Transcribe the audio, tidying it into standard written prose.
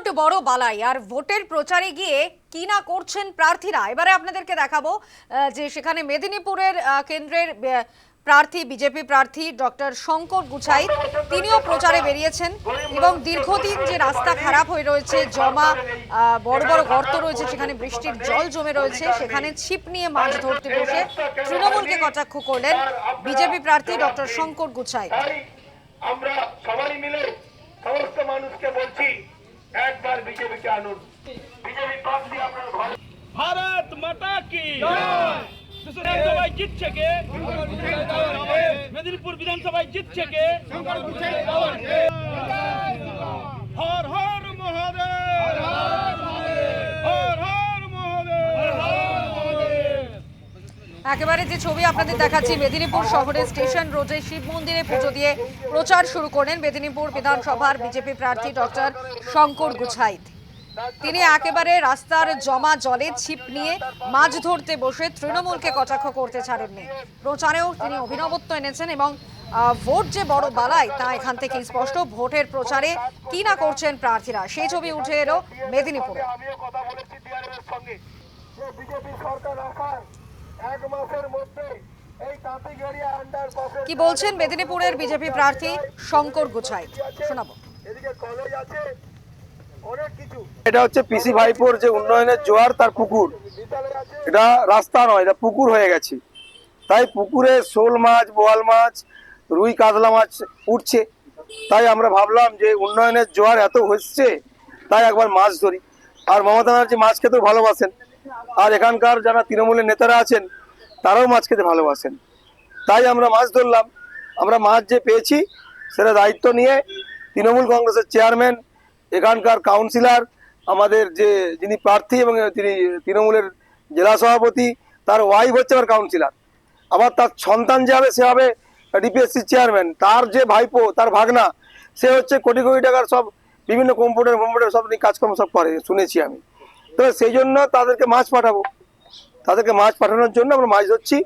Vote বড় বালাই আর ভোটের প্রচারে গিয়ে কি না করছেন প্রার্থীরা। এবারে আপনাদেরকে দেখাবো যে সেখানে মেদিনীপুরের কেন্দ্রের প্রার্থী বিজেপি প্রার্থী ডক্টর শঙ্কর গুছাই তিনিও প্রচারে বেরিয়েছেন এবং দীর্ঘদিন যে রাস্তা খারাপ হয়ে রয়েছে, জমা বড় বড় গর্ত রয়েছে, সেখানে বৃষ্টির জল জমে রয়েছে, সেখানে ছিপ নিয়ে মাছ ধরতে বসে তৃণমূলকে কটাক্ষ করলেন বিজেপি প্রার্থী ডক্টর শঙ্কর গুছাই। আমরা সবাই মিলে সমস্ত মানুষকে বলছি একবার বিজেপিকে আনুন। বিজেপি প্রার্থী আপনার भारत माता की विधानसभा जितছে কে? মেদিনীপুর বিধানসভায় জিতছে কে? হর হর মহাদেব, হর হর মহাদেব। একেবারে যে ছবি আপনাদের দেখাচ্ছি, মেদিনীপুর শহরের স্টেশন রোডে শিব মন্দিরে পুজো দিয়ে প্রচার শুরু করেন মেদিনীপুর বিধানসভার বিজেপি প্রার্থী ডক্টর শঙ্কর গুছাই। তিনি একেবারে রাস্তার জমা জলে ছিপ নিয়ে মাছ ধরতে বসে তৃণমূলকে কটাক্ষ করতে ছাড়েননি। প্রচারেও তিনি অভিনবত্ব এনেছেন এবং ভোট যে বড় বালাই তা এখান থেকে স্পষ্ট। ভোটের প্রচারে কি না করছেন প্রার্থীরা, সেই ছবি উঠে এলো মেদিনীপুরে। আমিও কথা বলেছি ডিআরএম সঙ্গে যে বিজেপি সরকার আসার এক মাসের মধ্যে এই তাঁতিগাড়িয়া আন্ডারপাসে কি বলছেন মেদিনীপুরের বিজেপি প্রার্থী শঙ্কর গুছাই, শোনাবো। এদিকে কলেজ আছে, অনেক কিছু। এটা হচ্ছে পিসি ভাইপোর যে উন্নয়নের জোয়ার, তার পুকুর। এটা রাস্তা নয়, এটা পুকুর হয়ে গেছে। তাই পুকুরে শোল মাছ, বোয়াল মাছ, রুই কাতলা মাছ উঠছে। তাই আমরা ভাবলাম যে উন্নয়নের জোয়ার এত হচ্ছে, তাই একবার মাছ ধরি। আর মমতা ব্যানার্জি মাছ খেতেও ভালোবাসেন, আর এখানকার যারা তৃণমূলের নেতারা আছেন তারাও মাছ খেতে ভালোবাসেন। তাই আমরা মাছ ধরলাম। আমরা মাছ যে পেয়েছি সেটা দায়িত্ব নিয়ে তৃণমূল কংগ্রেসের চেয়ারম্যান, এখানকার কাউন্সিলর, আমাদের যে যিনি প্রার্থী এবং তিনি তৃণমূলের জেলা সভাপতি, তার ওয়াইফ হচ্ছে আবার কাউন্সিলর, আবার তার সন্তান যে হবে সে হবে ডিপিএসসি চেয়ারম্যান, তার যে ভাইপো, তার ভাগনা, সে হচ্ছে কোটি কোটি টাকার সব বিভিন্ন কম্পিউটার সব নিয়ে কাজকর্ম সব করে শুনেছি আমি। তো সেই জন্য তাদেরকে মাছ পাঠাবো, তাদেরকে মাছ পাঠানোর জন্য আমরা মাছ ধরছি।